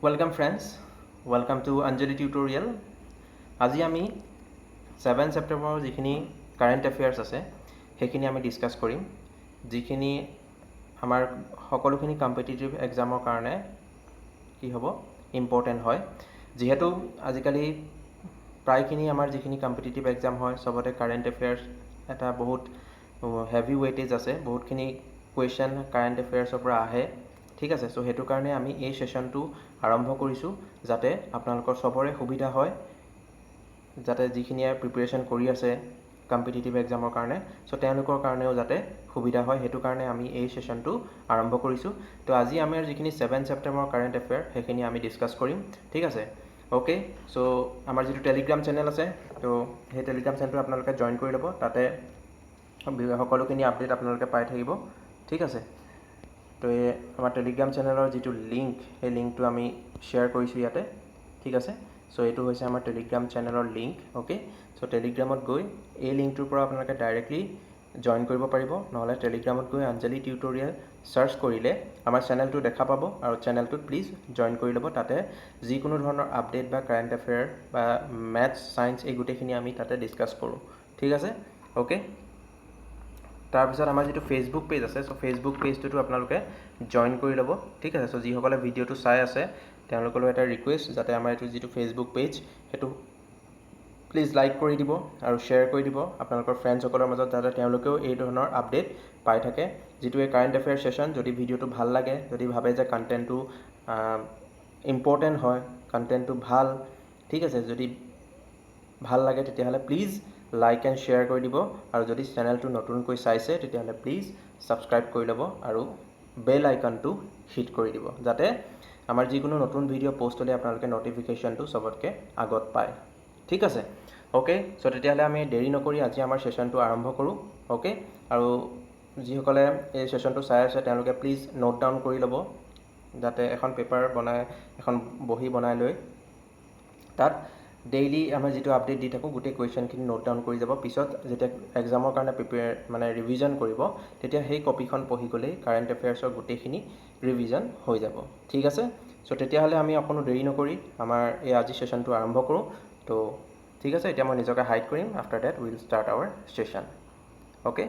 Welcome friends, welcome to Anjali tutorial. আজি আমি 7 সেপ্টেম্বৰৰ যিখিনি কাৰেণ্ট এফেয়াৰ্স আছে সেইখিনি আমি ডিসকাস কৰিম যিখিনি আমাৰ সকলোখিনি কম্পিটিটিভ এক্সামৰ কাৰণে কি হ'ব ইম্পৰ্টেন্ট হয় যেহেতু আজিকালি প্ৰায়খিনি আমাৰ যিখিনি কম্পিটিটিভ এক্সাম হয় সবতে কাৰেণ্ট এফেয়াৰ্স এটা বহুত হেভি ওয়েটেজ আছে বহুতখিনি কোৱেশ্চন কাৰেণ্ট এফেয়াৰ্সৰ পৰা আহে ঠিক আছে সো হেতু কাৰণে আমি এই সেশনটো আৰম্ভ কৰিছো যাতে আপোনালোকৰ সবৰে সুবিধা হয় যাতে যিখিনিয়ে প্ৰিপাৰেচন কৰি আছে কম্পিটিটিভ এক্সামৰ কাৰণে সো তেওঁলোকৰ কাৰণেও যাতে সুবিধা হয় হেতু কাৰণে আমি এই সেশনটো আৰম্ভ কৰিছো তো আজি আমাৰ যিখিনি 7 সেপ্টেম্বৰৰ কাৰেণ্ট এফেয়াৰ সেইখিনি আমি ডিসকাস কৰিম ঠিক আছে ওকে সো আমাৰ যিটো টেলিগ্ৰাম চেনেল আছে তো সেই টেলিগ্ৰাম চেনেলটো আপোনালোকে জয়েন কৰি ল'ব তাতে সকলোখিনি আপডেট আপোনালোকে পাই থাকিব ঠিক আছে তো এই আমাৰ টেলিগ্ৰাম চেনেলৰ যিটো লিংক সেই লিংকটো আমি শ্বেয়াৰ কৰিছো ইয়াতে ঠিক আছে সো এইটো হৈছে আমাৰ টেলিগ্ৰাম চেনেলৰ লিংক ওকে সো টেলিগ্ৰামত গৈ এই লিংকটোৰ পৰা আপোনালোকে ডাইৰেক্টলি জয়েন কৰিব পাৰিব নহলে টেলিগ্ৰামত গৈ আঞ্জলি টিউটোৰিয়েল সাৰ্চ কৰিলে আমাৰ চেনেলটো দেখা পাব আৰু চেনেলটোত প্লিজ জয়েন কৰি ল'ব তাতে যিকোনো ধৰণৰ আপডেট বা কাৰেণ্ট এফেয়াৰ বা ম্যাথছ সায়েন্স এই গুটেখিনি আমি তাতে ডিসকাস কৰো ঠিক আছে ওকে তাৰপিছত আমাৰ যেটো ফেসবুক পেজ আছে সো ফেসবুক পেজটো আপোনালোকে জয়েন কৰি ল'ব ঠিক আছে সো যিসকলে ভিডিওটো চাই আছে তেওঁলোকলৈ এটা ৰিকুৱেষ্ট যাতে আমাৰ এটো যেটো ফেসবুক পেজ হেতু প্লিজ লাইক কৰি দিব আৰু শ্বেয়াৰ কৰি দিব আপোনালোকৰ ফ্ৰেন্ডসকলৰ মাজত যাতে তেওঁলোকেও এই ধৰণৰ আপডেট পাই থাকে যেটো এই কাৰেণ্ট এফেয়াৰ সেশন যদি ভিডিওটো ভাল লাগে যদি ভাবে যে কন্টেন্টটো ইম্পৰ্টেন্ট হয় কন্টেন্টটো ভাল ঠিক আছে যদি ভাল লাগে তেতিয়াহলে প্লিজ লাইক এণ্ড শ্বেয়াৰ কৰি দিব আৰু যদি চেনেলটো নতুনকৈ চাইছে তেতিয়াহলে প্লিজ সাবস্ক্ৰাইব কৰি ল'ব আৰু বেল আইকনটো হিট কৰি দিব যাতে আমাৰ যিকোনো নতুন ভিডিও পোষ্ট হলে আপোনালোকে নটিফিকেশনটো সবতকে আগত পায় ঠিক আছে ওকে সো তেতিয়াহলে আমি দেৰি নকৰি আজি আমাৰ সেশনটো আৰম্ভ কৰো ওকে আৰু যিসকলে এই সেশনটো চাই আছে তেওঁলোকে প্লিজ নোট ডাউন কৰি ল'ব যাতে এখন পেপাৰ বনাই এখন বহি বনাই লৈ তাত ডেইলি আমাৰ যেটো আপডেট দি থাকো গুটে কোৱেশ্চনখিনি নোট ডাউন কৰি যাব পিছত যেটা এক্সামৰ কাৰণে প্ৰিপেয়াৰ মানে ৰিভিজন কৰিব তেতিয়া সেই কপিখন পঢ়ি গলে কাৰেণ্ট এফেয়াৰ্সৰ গুটেখিনি ৰিভিজন হৈ যাব ঠিক আছে সো তেতিয়াহলে আমি অকনো দেৰি নকৰি আমাৰ এই আজি সেশনটো আৰম্ভ কৰো তো ঠিক আছে এতিয়া মই নিজকে হাইড কৰিম after that will start our session okay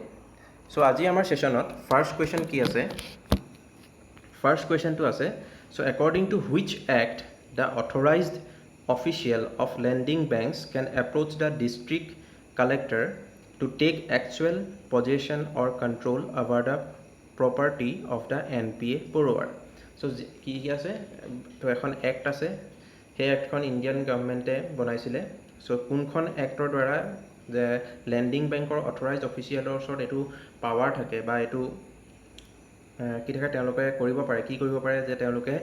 so আজি আমাৰ সেশনত ফাৰ্স্ট কোৱেশ্চন কি আছে ফাৰ্স্ট কোৱেশ্চনটো আছে so according to which act the authorized official of lending banks can approach the district collector to take actual possession or control over the property of the NPA borrower. So কি আছে তো এখন act আছে সেই এক্টখন Indian গভৰ্ণমেণ্টে বনাইছিলে so কোনখন actor দ্বাৰা যে লেন্ডিং বেংকৰ অথৰাইজড অফিচিয়েলৰ ওচৰত এটো পাৱাৰ থাকে বা এটো কি থাকে তেওঁলোকে কৰিব পাৰে কি কৰিব পাৰে যে তেওঁলোকে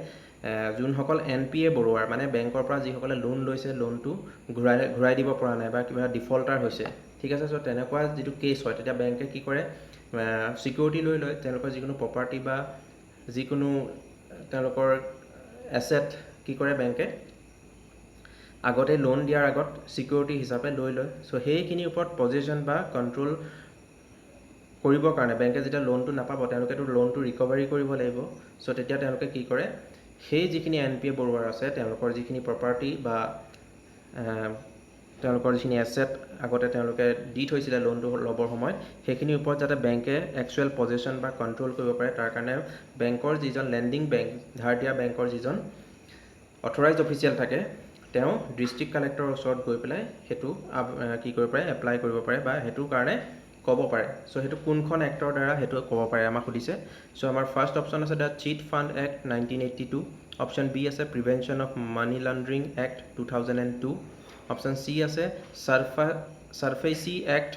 যোনসকল এনপিএ বৰোৱাৰ মানে বেংকৰ পৰা যিসকলে লোন লৈছে লোনটো ঘূৰাই দিব পৰা নাই বা কিবা ডিফল্টাৰ হৈছে ঠিক আছে সো তেনেকুৱা যেটো কেছ হয় তেতিয়া বেংকে কি কৰে সিকিউৰিটি লৈ লয় তেওঁলোকৰ যিকোনো প্ৰপাৰ্টি বা যিকোনো তেওঁলোকৰ এসেট কি কৰে বেংকে আগতে লোন দিয়াৰ আগত সিকিউৰিটি হিচাপে লৈ লয় সো সেইখিনি ওপৰত পজিশন বা কন্ট্ৰোল কৰিবৰ কাৰণে বেংকে যেতিয়া লোনটো নাপাব তেওঁলোকে তো লোনটো ৰিকভাৰি কৰিব লাগিব সো তেতিয়া তেওঁলোকে কি কৰে সেই যিখিনি এনপিএ বৰোৱাৰ আছে তেওঁলোকৰ যিখিনি প্ৰপাৰ্টি বা তেওঁলোকৰ যিখিনি এসেট আগতে তেওঁলোকে দি থৈছিল লোনটো লবৰ সময়ত সেইখিনি ওপৰত যাতে বেংকে একচুৱেল পজিশন বা কন্ট্ৰোল কৰিব পাৰে তাৰ কাৰণে বেংকৰ যিজন লেন্ডিং বেংক ধাৰ দিয়া বেংকৰ যিজন অথৰাইজড অফিচিয়েল থাকে তেওঁ ডিস্ট্ৰিক্ট কালেক্টৰৰ ওচৰত গৈ পেলাই হেতু কি কৰিব পাৰে এপ্লাই কৰিব পাৰে বা হেতু কাৰণে ক'ব পাৰে সো হেতু কোনখন এক্টৰ দ্বাৰা হেতু ক'ব পাৰে আমাক সুধিছে সো আমাৰ ফাৰ্স্ট অপচন আছে the chit fund act 1982 option B আছে prevention of money laundering act 2002 option C আছে SARFAESI act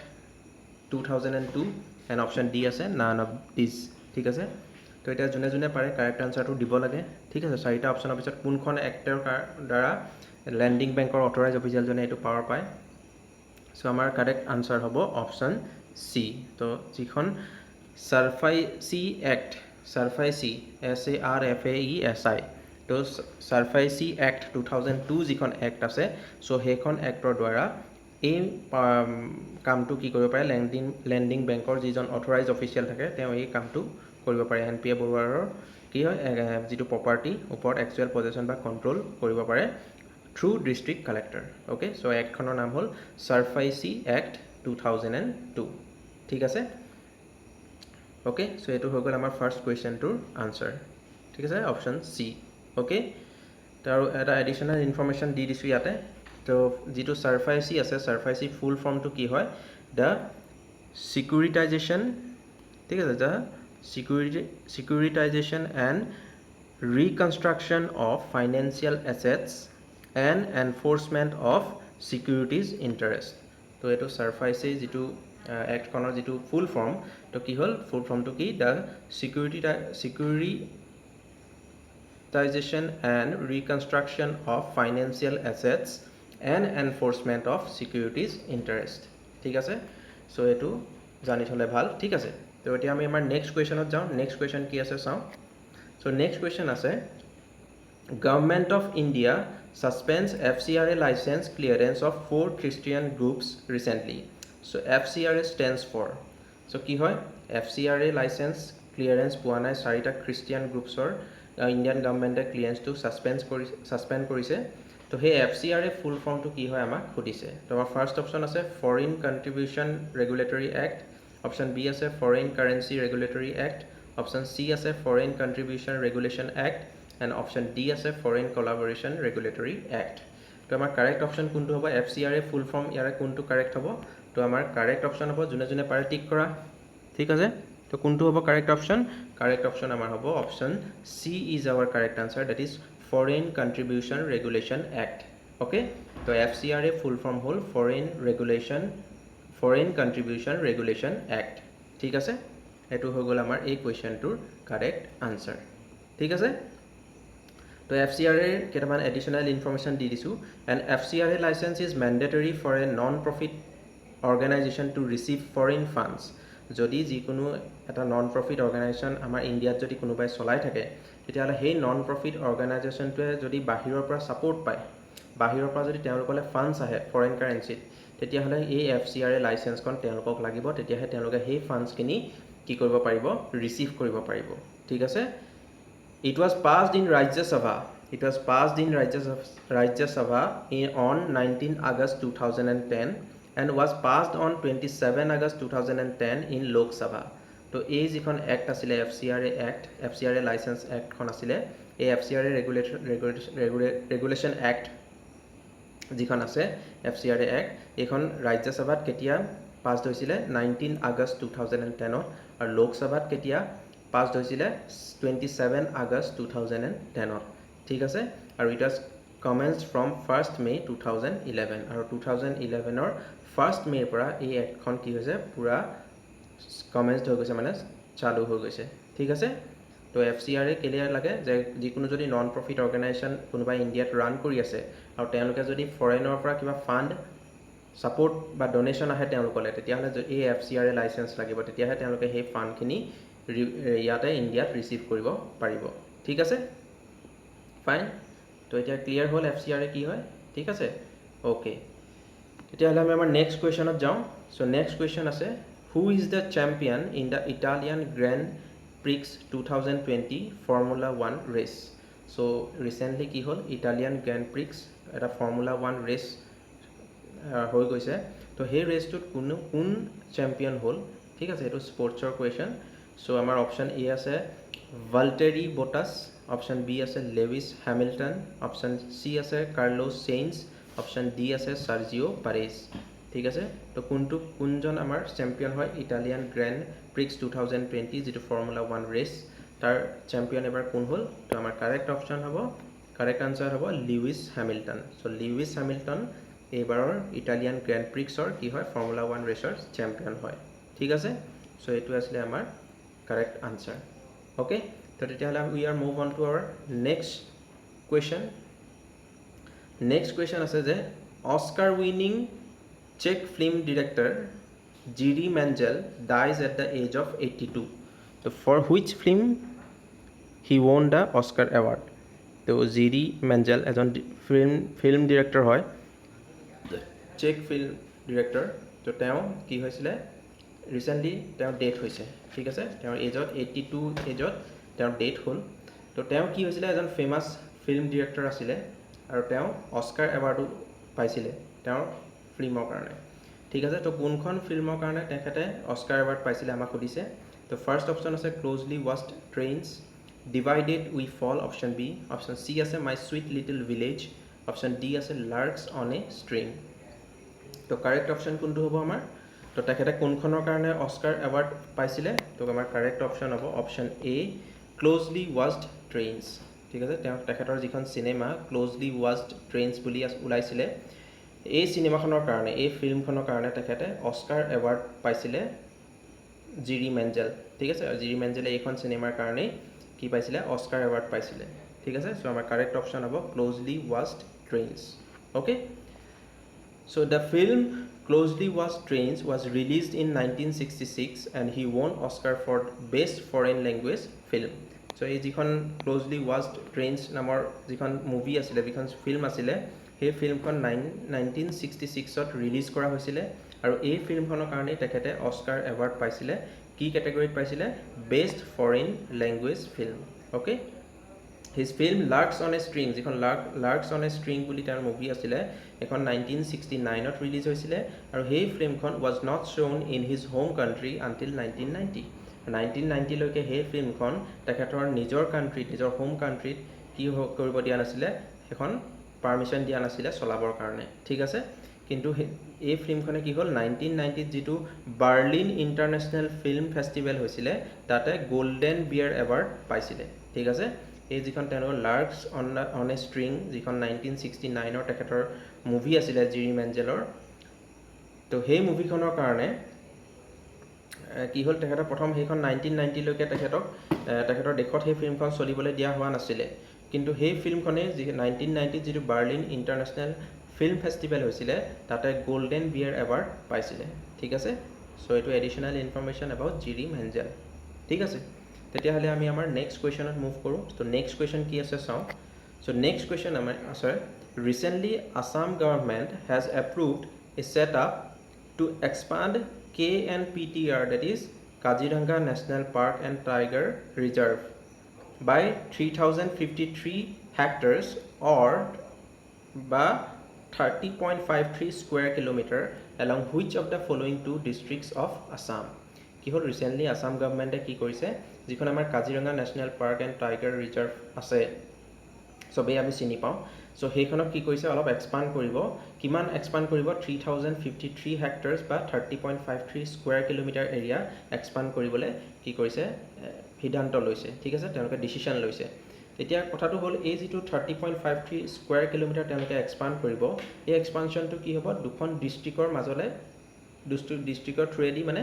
2002 and option D আছে নান অফ দিস ঠিক আছে তো এটা জুনে জুনে পাৰে কাৰেক্ট আনসাৰটো দিব লাগে ঠিক আছে চাৰিটা অপচনৰ পিছত কোনখন এক্টৰ দ্বাৰা লেন্ডিং বেংকৰ অথৰাইজড অফিচিয়েল জনে এটো পাৱাৰ পায় সো আমাৰ কাৰেক্ট আনসাৰ হ'ব অপচন সি তো যিখন সাৰফেসি SARFAESI তো সাৰফেসি এক্ট 2002 যিখন এক্ট আছে সো সেইখন এক্টৰ দ্বাৰা এই কামটো কি কৰিব পাৰে লেন্ডিং বেংকৰ যিজন অথৰাইজড অফিচিয়েল থাকে তেওঁ এই কামটো কৰিব পাৰে এনপিএ বৰোৱাৰৰ কি হয় যেটো প্ৰপাৰ্টি ওপৰত এক্সুৱেল পজেশ্যন বা কন্ট্ৰোল কৰিব পাৰে through district collector okay so এক্টখনৰ নাম হ'ল সাৰ্ফাইসি এক্ট 2002 ঠিক আছে ওকে সো এটো হৈ গ'ল আমাৰ ফাৰ্স্ট কোৱেশ্চনটোৰ আনসাৰ ঠিক আছে অপশন সি ওকে তাৰো এটা এডিশনাল ইনফৰমেশন দি দিছো ইয়াতে তো যেটো সাৰ্ফাইসি আছে সাৰ্ফাইসি ফুল ফৰ্মটো কি হয় দা সিকিউৰিটাইজেশন ঠিক আছে দা securitization and reconstruction of financial assets and enforcement of securities interest তো এটো সার্ফাইসে যেটো অ্যাক্ট খনৰ যেটো ফুল ফর্ম তো কি হল ফুল ফর্মটো কি দা securitization and reconstruction of financial assets and enforcement of securities interest ঠিক আছে সো এটো জানি থলে ভাল ঠিক আছে তো এতিয়া আমি আমাৰ নেক্সট কোৱেশ্চনত যাও নেক্সট কোৱেশ্চন কি আছে চাও সো নেক্সট কোৱেশ্চন আছে Government of India suspends FCRA license clearance of 4 Christian groups recently so FCRA stands for so কি হয় FCRA license clearance পোৱা নাই চাৰিটা খ্ৰীষ্টিয়ান গ্ৰুপছৰ ইণ্ডিয়ান গভৰ্ণমেণ্টে ক্লিয়াৰেন্সটো সাসপেন্ড কৰিছে তো হে FCRA ফুল ফৰ্মটো কি হয় আমাক খুদিছে তো আমাৰ ফাৰ্স্ট অপচন আছে foreign contribution regulatory act option B আছে foreign currency regulatory act option C আছে foreign contribution regulation act and option D আছে ফরেইন কোলাবোরেশন রেগুলেটরি অ্যাক্ট তো আমার কারেক্ট অপশন কোনটো হ'ব FCRA ফুল ফর্ম ইয়াৰে কোনটো কাৰেক্ট হ'ব তো আমাৰ কাৰেক্ট অপশন হ'ব জুনে জুনে পাৰে টিক কৰা ঠিক আছে তো কোনটো হ'ব কাৰেক্ট অপশন আমাৰ হ'ব option C is our correct answer that is foreign contribution regulation act okay তো FCRA ফুল ফর্ম হ'ল ফরেইন কন্ট্রিবিউশন রেগুলেশন অ্যাক্ট ঠিক আছে এটো হৈ গ'ল আমাৰ এই কোৱেশ্চনটোৰ কারেক্ট আনসার ঠিক আছে তো FCRA কেটামান এডিশনাল ইনফরমেশন দি দিছো and FCRA licence is mandatory for a non profit organisation to receive foreign funds যদি যিকোনো এটা নন প্ৰফিট অৰ্গানাইজেশ্যন আমাৰ ইণ্ডিয়াত যদি কোনোবাই চলাই থাকে তেতিয়াহ'লে সেই নন প্ৰফিট অৰ্গানাইজেশ্যনটোৱে যদি বাহিৰৰ পৰা সাপোৰ্ট পায় বাহিৰৰ পৰা যদি তেওঁলোকলে ফান্ডস আহে ফৰেন কাৰেন্সিত তেতিয়াহ'লে এই FCRA লাইসেন্সখন তেওঁলোকক লাগিব তেতিয়াহে তেওঁলোকে সেই ফান্ডসখিনি কি কৰিব পাৰিব ৰিসিভ কৰিব পাৰিব ঠিক আছে It was passed in Rajya Sabha on 19 August 2010 and was passed on 27 August 2010 in Lok Sabha. তো এই যিখন এক্ট আছিলে FCRA লাইসেন্স এক্ট খন আছিলে এই FCRA ৰেগুলেশন এক্ট যিখন আছে FCRA এক্ট এখন ৰাজ্য সভাত কেতিয়া পাছড হৈছিলে 19 আগষ্ট 2010 আৰু লোক সভাত কেতিয়া পাছড হৈছিলে 27 আগষ্ট 2010 ঠিক আছে আৰু it was commenced from 1st May 2011 আৰু 2011 ৰ 1st May পৰা এই এক্টখন কি হৈছে পুৰা commenced হৈ গৈছে মানে চালু হৈ গৈছে ঠিক আছে তো FCRA ক্লিয়াৰ লাগে যে যিকোনো যদি নন প্ৰফিট অৰ্গানাইজেশ্যন কোনোবা ইণ্ডিয়াত ৰান কৰি আছে আৰু তেওঁলোকে যদি ফৰেনৰ পৰা কিবা ফান্ড সাপোৰ্ট বা ডোনেশন আহে তেওঁলোকলে তেতিয়াহলে এই FCRA লাইসেন্স লাগিব তেতিয়াহে তেওঁলোকে সেই ফান্ডখিনি ইয়াতে ইণ্ডিয়াত ৰিসিভ কৰিব পাৰিব ঠিক আছে ফাইন তো এটা ক্লিয়াৰ হ'ল FCRA কি হয় ঠিক আছে ওকে তেতিয়াহলে আমি আমাৰ নেক্সট কোৱেশ্চনত যাওঁ সো নেক্সট কোৱেশ্চন আছে who is the champion in the Italian Grand Prix 2020 Formula 1 race so recently কি হ'ল Italian Grand Prix এটা Formula 1 race হৈ গৈছে তো সেই ৰেসটোত কোন চ্যাম্পিয়ন হ'ল ঠিক আছে এটো স্পৰ্টছৰ কোৱেশ্চন সো আমাৰ অপশন এ আছে Valtteri Bottas অপশন বি আছে Lewis Hamilton অপশন সি আছে Carlos Sainz অপশন ডি আছে Sergio Parez ঠিক আছে তো কোনজন আমাৰ চ্যাম্পিয়ন হয় ইটালিয়ান গ্ৰ্যান্ড প্ৰিক্স 2020 যেটো ফৰ্মুলা 1 ৰেস তাৰ চ্যাম্পিয়ন এবাৰ কোন হ'ল তো আমাৰ কাৰেক্ট অপশন হ'ব কাৰেক্ট আনসাৰ হ'ব Lewis Hamilton so Lewis Hamilton এবাৰৰ ইটালিয়ান গ্ৰ্যান্ড প্ৰিক্সৰ কি হয় ফৰ্মুলা 1 ৰেসৰ চ্যাম্পিয়ন হয় ঠিক আছে সো এটো আসলে আমাৰ কারেক্ট আনসার ওকে তো তেতিয়াহলে we are move on to our next question আছে যে Oscar winning Czech film director Jiří Menzel dies at the age of 82. So for which film he won the Oscar award? So Jiří Menzel এজন film director হয় Czech film director তো তেওঁ কি হৈছিলে recently তেওঁৰ death হৈছে ঠিক আছে তেওঁৰ এজত 82 এজত তেওঁৰ ডেথ হ'ল তো তেওঁ কি হৈছিলে এজন ফেমাছ ফিল্ম ডিৰেক্টৰ আছিলে আৰু তেওঁ অস্কাৰ এৱাৰ্ডো পাইছিলে তেওঁৰ ফিল্মৰ কাৰণে ঠিক আছে তো কোনখন ফিল্মৰ কাৰণে তেখেতে অস্কাৰ এৱাৰ্ড পাইছিলে আমাক সুধিছে তো ফাৰ্ষ্ট অপশ্যন আছে closely watched trains divided we fall option B option C আছে my sweet little village option D আছে লাৰ্কছ অন এ ষ্ট্ৰিং তো কাৰেক্ট অপশ্যন কোনটো হ'ব আমাৰ তো তেখেতে কোনখনৰ কাৰণে অস্কাৰ এৱাৰ্ড পাইছিলে তো আমাৰ কাৰেক্ট অপশ্যন হ'ব option A closely watched trains ঠিক আছে তেখেতৰ যিখন চিনেমা ক্লোজলি ৱাচড ট্ৰেইনছ বুলি ওলাইছিলে এই চিনেমাখনৰ কাৰণে এই ফিল্মখনৰ কাৰণে তেখেতে অস্কাৰ এৱাৰ্ড পাইছিলে জিৰি মেঞ্জেল ঠিক আছে জিৰি মেঞ্জেলে এইখন চিনেমাৰ কাৰণেই কি পাইছিলে অস্কাৰ এৱাৰ্ড পাইছিলে ঠিক আছে সো আমাৰ কাৰেক্ট অপশ্যন হ'ব closely watched trains okay So the film Closely Watched Trains was released in 1966 and he won Oscar for Best Foreign Language Film. So এই যিখন Closely Watched Trains নামৰ যিখন movie আছিলে যিখন ফিল্ম আছিলে সেই ফিল্মখন 1966ত ৰিলিজ কৰা হৈছিলে আৰু এই ফিল্মখনৰ কাৰণে তেখেতে অস্কাৰ এৱাৰ্ড পাইছিলে কি কেটেগৰীত পাইছিলে best foreign language film okay His film Larks on a String যিখন Larks on a String বুলি তাৰ মুভি আছিলে এখন 1969ত ৰিলিজ হৈছিলে আৰু সেই ফিল্মখন was not shown in his home country until 1990 1990 লৈকে সেই ফিল্মখন তেখেতৰ নিজৰ কাণ্ট্ৰিত নিজৰ হোম কাণ্ট্ৰিত কি কৰিব দিয়া নাছিলে এখন পাৰমিশন দিয়া নাছিলে চলাবৰ কাৰণে ঠিক আছে কিন্তু এই ফিল্মখনে কি হ'ল 1990ত যেটো বাৰ্লিন ইন্টাৰনেশ্যনেল ফিল্ম ফেষ্টিভেল হৈছিলে তাতে গোল্ডেন বিয়াৰ এৱাৰ্ড পাইছিলে ঠিক আছে এই যিখন তেওঁলোকৰ লাৰ্কছ অন এ ষ্ট্ৰিং যিখন 1969ৰ তেখেতৰ মুভি আছিলে জিৰি মেঞ্জেলৰ তো সেই মুভিখনৰ কাৰণে কি হ'ল তেখেতৰ প্ৰথম সেইখন 1990 লৈকে তেখেতৰ দেশত সেই ফিল্মখন চলিবলৈ দিয়া হোৱা নাছিলে কিন্তু সেই ফিল্মখনে যি 1990 যেটো বাৰ্লিন ইন্টাৰনেশ্যনেল ফিল্ম ফেষ্টিভেল হৈছিলে তাতে গোল্ডেন বিয়াৰ এৱাৰ্ড পাইছিলে ঠিক আছে সো এটো এডিশনাল ইনফৰমেশন এবাউট জিৰি মেঞ্জেল ঠিক আছে তেতিয়াহলে আমি আমাৰ নেক্সট কোৱেশ্চনত মুভ কৰো তো নেক্সট কোৱেশ্চন কি আছে চাও সো নেক্সট কোৱেশ্চন আমাৰ আছে recently Assam government has approved a setup to expand KNPTR that is Kaziranga National Park and Tiger Reserve by 3053 hectares or by 30.53 square kilometer along which of the following two districts of Assam কি হল recently Assam গভৰ্নমেন্টে কি কৰিছে যিখন আমাৰ Kaziranga national park and tiger reserve আছে সবেই আমি চিনি পাওঁ সো সেইখনক কি কৰিছে অলপ এক্সপান্ড কৰিব কিমান এক্সপান্ড কৰিব 3053 হেক্টৰছ বা 30.53 স্কয়াৰ কিলোমিটাৰ এৰিয়া এক্সপান্ড কৰিবলৈ কি কৰিছে সিদ্ধান্ত লৈছে ঠিক আছে তেওঁলোকে ডিসিশন লৈছে এতিয়া কথাটো হল এই যেটো 30.53 স্কয়াৰ কিলোমিটাৰ তেওঁলোকে এক্সপান্ড কৰিব এই এক্সপানশনটো কি হ'ব দুখন ডিস্ট্ৰিক্টৰ মাজলে ডিস্ট্ৰিক্টৰ থ্ৰুৱেদি মানে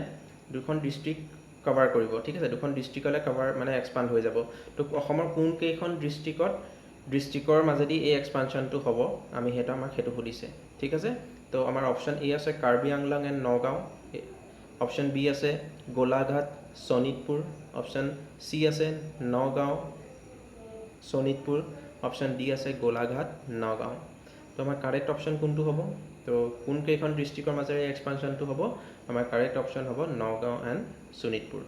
দুখন ডিস্ট্ৰিক্ট কভাৰ কৰিব ঠিক আছে দুখন ডিস্ট্ৰিক্টলে কভাৰ মানে এক্সপান্ড হৈ যাব তো অসমৰ কোন কেইখন ডিস্ট্ৰিক্টৰ মাজেদি এই এক্সপানশনটো হ'ব আমি হেতু আমাক হেতু সুধিছে ঠিক আছে তো আমাৰ অপচন এ আছে Karbi Anglong and Nagaon option B আছে গোলাঘাট শোণিতপুৰ অপচন সি আছে নগাঁও শোণিতপুৰ অপচন ডি আছে গোলাঘাট নগাঁও তো আমাৰ কাৰেক্ট অপচন কোনটো হ'ব তো কোন কেইখন ডিস্ট্ৰিক্টৰ মাজেৰে এক্সপানশনটো হ'ব আমাৰ কাৰেক্ট অপচন হ'ব Nagaon and Sonitpur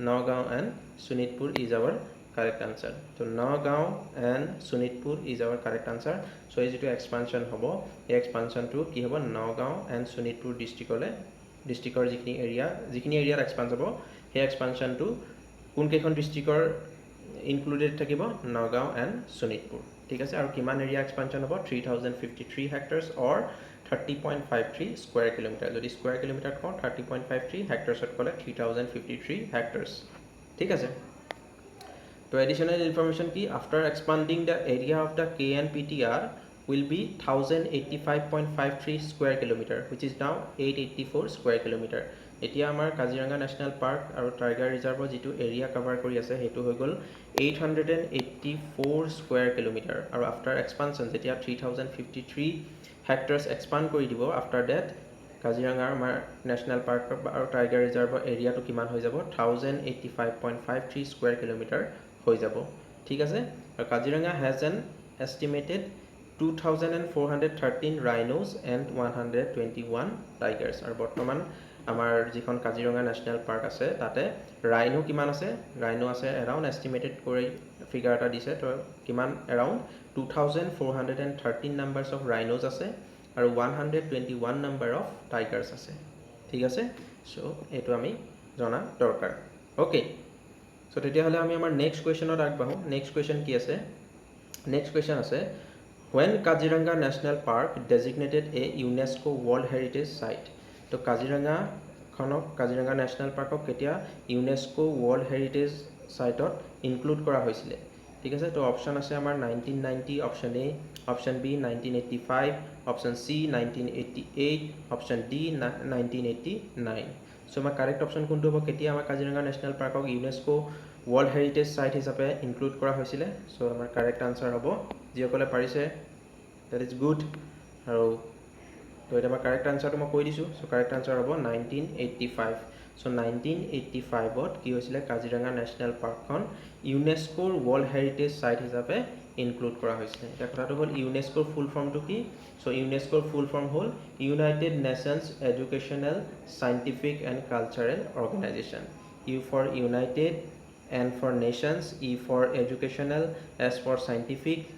Nagaon and Sonitpur is our correct answer so Nagaon and Sonitpur is our correct answer so এই যেটো এক্সপানশন হ'ব এই এক্সপানশনটো কি হ'ব Nagaon and Sonitpur ডিস্ট্ৰিক্টৰ যিখিনি এৰিয়াৰ এক্সপান্স হ'ব সেই এক্সপানশনটো কোন কেইখন ডিস্ট্ৰিক্টৰ ইনক্লুডেড থাকিব Nagaon and Sonitpur ঠিক আছে আৰু কিমান এৰিয়া এক্সপানশন হ'ব 3053 হেক্টৰছ অৰ 30.53 স্কয়াৰ কিলোমিটাৰ যদি স্কয়াৰ কিলোমিটাৰ কওঁ 30.53 হেক্টৰছত ক'লে 3053 হেক্টৰছ ঠিক আছে So additional information key after expanding the area of the KNPTR will be 1085.53 square kilometer which is now 884 square kilometer এতিয়া আমাৰ কাজিৰঙা ন্যাশনাল পাৰ্ক আৰু টাইগাৰ ৰিজাৰ্ভৰ যেটো এৰিয়া কভাৰ কৰি আছে হেতু হৈ গল 884 স্কয়াৰ কিলোমিটাৰ আৰু আফটাৰ এক্সপানশন যেতিয়া 3053 হেক্টৰছ এক্সপান্ড কৰি দিব আফটাৰ দ্যাট কাজিৰঙা আমাৰ ন্যাশনাল পাৰ্ক আৰু টাইগাৰ ৰিজাৰ্ভৰ এৰিয়াটো কিমান হৈ যাব 1085.53 স্কয়াৰ কিলোমিটাৰ হৈ যাব ঠিক আছে আৰু Kaziranga has an estimated 2413 rhinos and 121 tigers আৰু বৰ্তমান আমাৰ যিখন কাজিৰঙা নেশ্যনেল পাৰ্ক আছে তাতে ৰাইনো কিমান আছে ৰাইনো আছে এৰাউণ্ড এষ্টিমেটেড কৰি ফিগাৰ এটা দিছে তো কিমান এৰাউণ্ড 2413 নাম্বাৰছ অফ ৰাইনোজ আছে আৰু 121 নাম্বাৰ অফ টাইগাৰ্ছ আছে ঠিক আছে সো এইটো আমি জনা দৰকাৰ ওকে সো তেতিয়াহ'লে আমি আমাৰ নেক্সট কুৱেশ্যনত আগবাঢ়ো নেক্সট কুৱেশ্যন কি আছে নেক্সট কুৱেশ্যন আছে when Kaziranga National Park designated a UNESCO World Heritage Site তো কাজিৰঙা নেশ্যনেল পাৰ্কক কেতিয়া ইউনেস্কো ৱৰ্ল্ড হেৰিটেজ সাইটত ইনক্লুড কৰা হৈছিলে ঠিক আছে তো অপচন আছে আমাৰ 1990 option A option B 1985 option C 1988 option D 1989 so আমাৰ কাৰেক্ট অপচন কোনটো হ'ব কেতিয়া আমাৰ কাজিৰঙা নেশ্যনেল পাৰ্কক ইউনেস্কো ৱৰ্ল্ড হেৰিটেজ সাইট হিচাপে ইনক্লুড কৰা হৈছিলে সো আমাৰ কাৰেক্ট আনসাৰ হ'ব যিসকলে পাৰিছে দ্যাট ইজ গুড আৰু তো এটা আমাৰ কাৰেক্ট আনসাৰটো মই কৈ দিছোঁ সো কাৰেক্ট আনসাৰ হ'ব 1985 সো 1985ত কি হৈছিলে কাজিৰঙা নেশ্যনেল পাৰ্কখন ইউনেস্কোৰ ৱৰ্ল্ড হেৰিটেজ সাইট হিচাপে ইনক্লুড কৰা হৈছিলে এটা কথাটো হ'ল ইউনেস্কোৰ ফুল ফৰ্মটো কি সো ইউনেস্কোৰ ফুল ফৰ্ম হ'ল United Nations educational scientific and cultural organisation U for United N for nations, E for educational, S for scientific,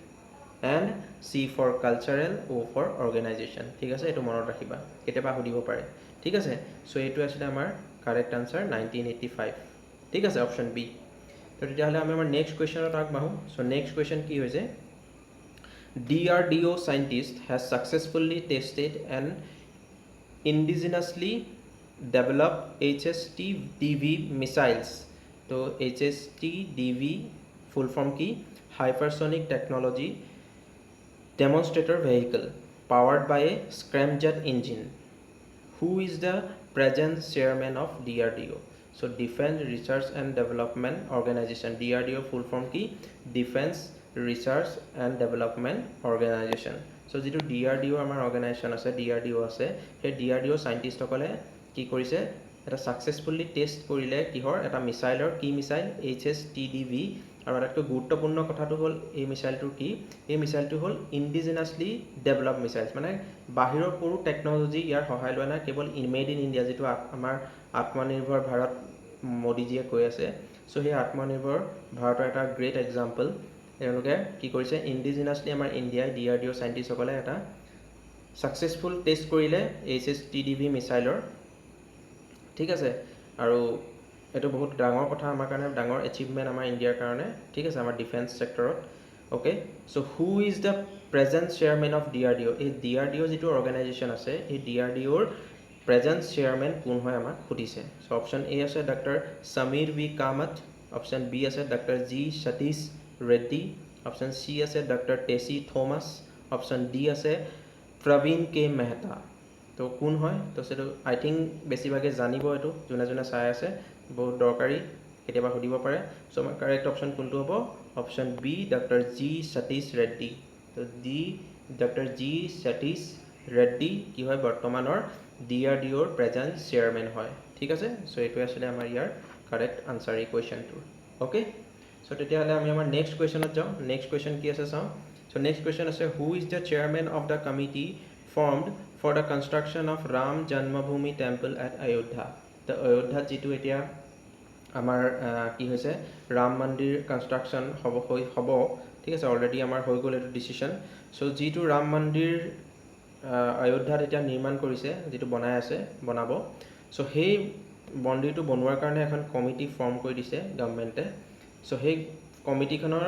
and C for cultural, O for organization. ঠিক আছে এটো মনত ৰাখিবা কেতিয়াবা সুধিব পাৰে ঠিক আছে সো এটো আছিল আমাৰ কাৰেক্ট আনসাৰ 1985 ঠিক আছে অপচন বি তো তেতিয়াহ'লে আমি আমাৰ নেক্সট কুৱেশ্যনত আগবাঢ়ো সো নেক্সট কুৱেশ্যন কি হৈছে DRDO scientist has successfully tested an indigenously developed HSTDV missiles तो HSTDV full form key hypersonic technology demonstrator vehicle powered by a scramjet engine who is the present chairman of DRDO so Defense Research and Development Organization DRDO full form की Defense Research and Development Organization so যেটো DRDO আমাৰ organisation আছে DRDO আছে সেই DRDO সাইন্টিষ্টসকলে কি কৰিছে এটা successfully test কৰিলে কিহৰ এটা মিসাইলৰ কি মিসাইল HSTDV আৰু আটাইতকৈ গুৰুত্বপূৰ্ণ কথাটো হ'ল এই মিসাইলটোৰ কি এই মিসাইলটো হ'ল ইন্ডিজিনাছলি ডেভেলপ মিসাইলছ মানে বাহিৰৰ কোনো টেকনলজি ইয়াৰ সহায় লোৱা নাই কেৱল মেড ইন ইণ্ডিয়া যেটো আমাৰ আত্মনিৰ্ভৰ ভাৰত মোদীজীয়ে কৈ আছে সো সেই আত্মনিৰ্ভৰ ভাৰতৰ এটা গ্ৰেট এক্সাম্পল তেওঁলোকে কি কৰিছে ইন্ডিজিনাছলি আমাৰ ইণ্ডিয়াই DRDO সাইন্টিষ্টসকলে এটা সাকসেসফুল টেস্ট কৰিলে HSTDV মিসাইলৰ ঠিক আছে আৰু এটো বহুত ডাঙৰ কথা আমাৰ কাৰণে ডাঙৰ এচিভমেন্ট আমাৰ ইণ্ডিয়াৰ কাৰণে ঠিক আছে আমাৰ ডিফেন্স সেক্টৰত okay so who is the present chairman of DRDO এই DRDO যেটো অৰ্গানাইজেশ্যন আছে এই DRDOৰ প্ৰেজেন্ট চেয়াৰম্যান কোন হয় আমাক খুদিছে সো অপচন এ আছে doctor Samir V Kamat option B আছে doctor G Satish Reddy option C আছে doctor Tessy Thomas option D আছে প্ৰবীণ কে মেহতা তো কোন হয় তো সেটো আই থিংক বেছিভাগে জানিব এটো জুনা চাই আছে বহুত দৰকাৰী কেতিয়াবা সুধিব পাৰে সো আমাৰ কাৰেক্ট অপচন কোনটো হ'ব option B doctor G Satish Reddy তো ডক্টৰ জি সতীশ ৰেড্ডি কি হয় বৰ্তমানৰ DRDOৰ প্ৰেজেন্ট চেয়াৰম্যান হয় ঠিক আছে সো এটো আছিল আমাৰ ইয়াৰ কাৰেক্ট আনসাৰ এই কুৱেশ্যনটো ওকে সো তেতিয়াহ'লে আমি আমাৰ নেক্সট কুৱেশ্যনত যাওঁ নেক্সট কুৱেশ্যন কি আছে চাওঁ সো নেক্সট কুৱেশ্যন আছে হু is the chairman of the committee formed for the construction of Ram Janmabhoomi temple at Ayodhya the Ayodhya যেটো এতিয়া আমাৰ কি হৈছে ৰাম মন্দিৰ কনষ্ট্ৰাকচন হ'ব ঠিক আছে অলৰেডি আমাৰ হৈ গ'ল এটো ডিসিশন সো যেটো ৰাম মন্দিৰ অযোধ্যাত এতিয়া নিৰ্মাণ কৰিছে যেটো বনাই আছে বনাব সো সেই মন্দিৰটো বনোৱাৰ কাৰণে এখন কমিটি ফৰ্ম কৰি দিছে গভৰ্ণমেণ্টে সো সেই কমিটিখনৰ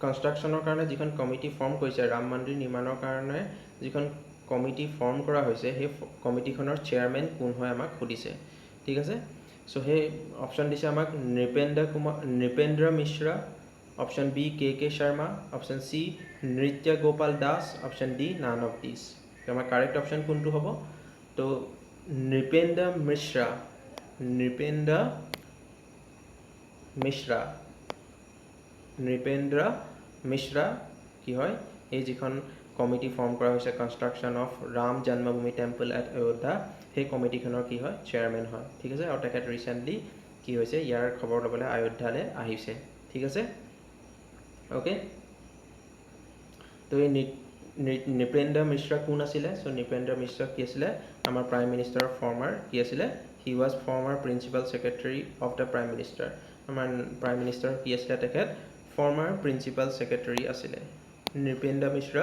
কনষ্ট্ৰাকচনৰ কাৰণে যিখন কমিটি ফৰ্ম কৰিছে ৰাম মন্দিৰ নিৰ্মাণৰ কাৰণে যিখন কমিটি ফৰ্ম কৰা হৈছে সেই কমিটিখনৰ চেয়াৰম্যান কোন হয় আমাক খুদিছে ঠিক আছে সো সেই অপচন দিছে আমাক নৃপেন্দ্ৰ মিশ্ৰা অপচন বি কে শৰ্মা অপচন সি নৃত্য Gopal Das option D none of this তো আমাৰ কাৰেক্ট অপচন কোনটো হ'ব তো নৃপেন্দ্ৰ মিশ্ৰা কি হয় এই যিখন কমিটি ফৰ্ম কৰা হৈছে কনষ্ট্ৰাকচন অফ ৰাম জন্মভূমি টেম্পল এট অযোধ্যা সেই কমিটিখনৰ কি হয় চেয়াৰম্যান হয় ঠিক আছে আৰু তেখেত ৰিসেন্টলি কি হৈছে ইয়াৰ খবৰ লবলৈ অযোধ্যালৈ আহিছে ঠিক আছে ওকে তো এই নৃপেন্দ্ৰ মিশ্ৰ কোন আছিলে সো নৃপেন্দ্ৰ মিশ্ৰ কি আছিলে আমাৰ প্ৰাইম মিনিষ্টাৰ ফৰ্মাৰ কি আছিলে he was former principal secretary of the prime minister আমাৰ প্ৰাইম মিনিষ্টাৰ কি আছিলে তেখেত ফৰ্মাৰ প্ৰিন্সিপাল সেক্ৰেটাৰী আছিলে Nripendra Mishra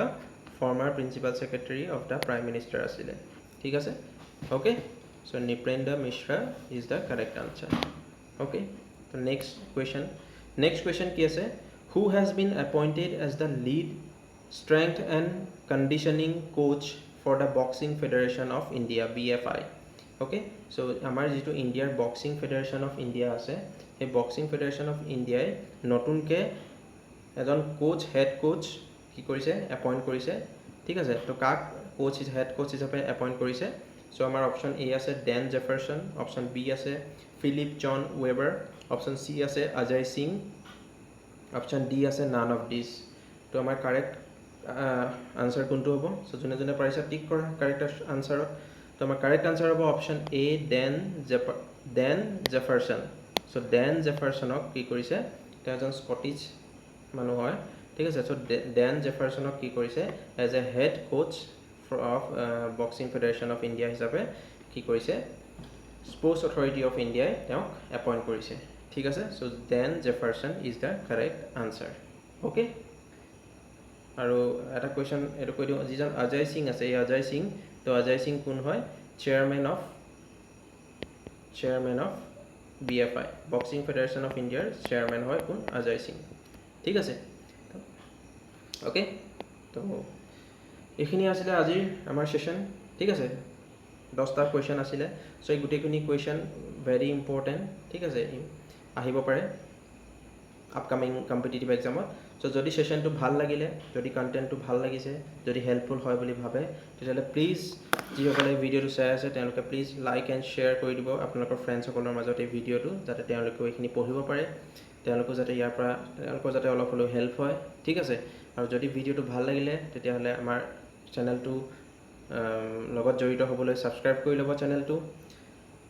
former principal secretary of the prime minister আছিলে ঠিক আছে okay so Nripendra Mishra is the correct answer okay তো নেক্সট কুৱেশ্যন কি আছে who has been appointed as the lead strength and conditioning coach for the Boxing Federation of India BFI okay so আমাৰ যেটো ইন্ডিয়াৰ boxing federation of India আছে এই boxing federation of ইন্ডিয়াই নতুনকে এজন Koch head Koch কি কৰিছে এপইন্ট কৰিছে ঠিক আছে তো কাক কোচ হেড কোচ হিচাপে এপইন্ট কৰিছে সো আমাৰ অপশন এ আছে ডেন জেফাৰসন অপশন বি আছে ফিলিপ জন ৱেবাৰ অপশন সি আছে অজয় সিং অপশন ডি আছে নান অফ দিস তো আমাৰ কাৰেক্ট আনসাৰ কোনটো হ'ব সো জনে জনে পাৰিছে টিক কৰা কাৰেক্ট আনসাৰত তো আমাৰ কাৰেক্ট আনসাৰ হ'ব অপশন এ ডেন জেফাৰসন সো ডেন জেফাৰসনক কি কৰিছে তেওঁ এজন স্কটিছ মানুহ হয় ঠিক আছে সো ডেন জেফাৰসনক কি কৰিছে as a head coach of boxing federation of India হিচাপে কি কৰিছে স্পোৰ্টছ অথৰিটি অফ ইণ্ডিয়াই তেওঁক এপইণ্ট কৰিছে ঠিক আছে so Dan Jefferson is the correct answer okay আৰু এটা কুৱেশ্যন এইটো কৈ দিওঁ যিজন অজয় সিং আছে এই অজয় সিং তো অজয় সিং কোন হয় chairman of BFI boxing federation of ইণ্ডিয়াৰ চেয়াৰমেন হয় কোন অজয় সিং ঠিক আছে ওকে তো এইখিনি আছিলে আজিৰ আমাৰ সেশন ঠিক আছে 10টা কুৱেশ্যন আছিলে সো এই গোটেইখিনি কুৱেশ্যন ভেৰি ইম্পৰ্টেণ্ট ঠিক আছে আহিব পাৰে আপকামিং কম্পিটিটিভ এক্সামত সো যদি সেশনটো ভাল লাগিলে যদি কন্টেন্টটো ভাল লাগিছে যদি হেল্পফুল হয় বুলি ভাবে তেতিয়াহ'লে প্লিজ যিসকলে ভিডিঅ'টো চাই আছে তেওঁলোকে প্লিজ লাইক এণ্ড শ্বেয়াৰ কৰি দিব আপোনালোকৰ ফ্ৰেণ্ডসকলৰ মাজত এই ভিডিঅ'টো যাতে তেওঁলোকে এইখিনি পঢ়িব পাৰে তেওঁলোকৰ যাতে ইয়াৰ পৰা তেওঁলোকৰ যাতে অলপ হ'লেও হেল্প হয় ঠিক আছে আৰু যদি ভিডিঅ'টো ভাল লাগিলে তেতিয়াহ'লে আমাৰ চেনেলটো লগত জড়িত হ'বলৈ সাবস্ক্ৰাইব কৰি ল'ব চেনেলটো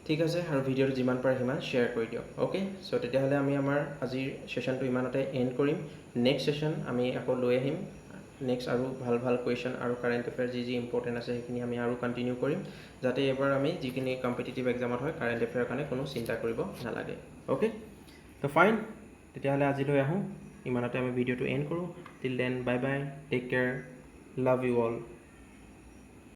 ঠিক আছে আৰু ভিডিঅ'টো যিমান পাৰে সিমান শ্বেয়াৰ কৰি দিয়ক ওকে সো তেতিয়াহ'লে আমি আমাৰ আজিৰ সেশনটো ইমানতে এণ্ড কৰিম নেক্সট সেশন আমি আকৌ লৈ আহিম নেক্সট আৰু ভাল কুৱেশ্যন আৰু কাৰেণ্ট এফেয়াৰ যি ইম্পৰ্টেণ্ট আছে সেইখিনি আমি আৰু কণ্টিনিউ কৰিম যাতে এবাৰ আমি যিখিনি কম্পিটিটিভ এক্সামত হয় কাৰেণ্ট এফেয়াৰ কাৰণে কোনো চিন্তা কৰিব নালাগে ওকে তো ফাইন তেতিয়াহ'লে আজিলৈ আহোঁ ইমানতে আমি ভিডিঅ'টো এণ্ড কৰোঁ till then bye bye take care love you all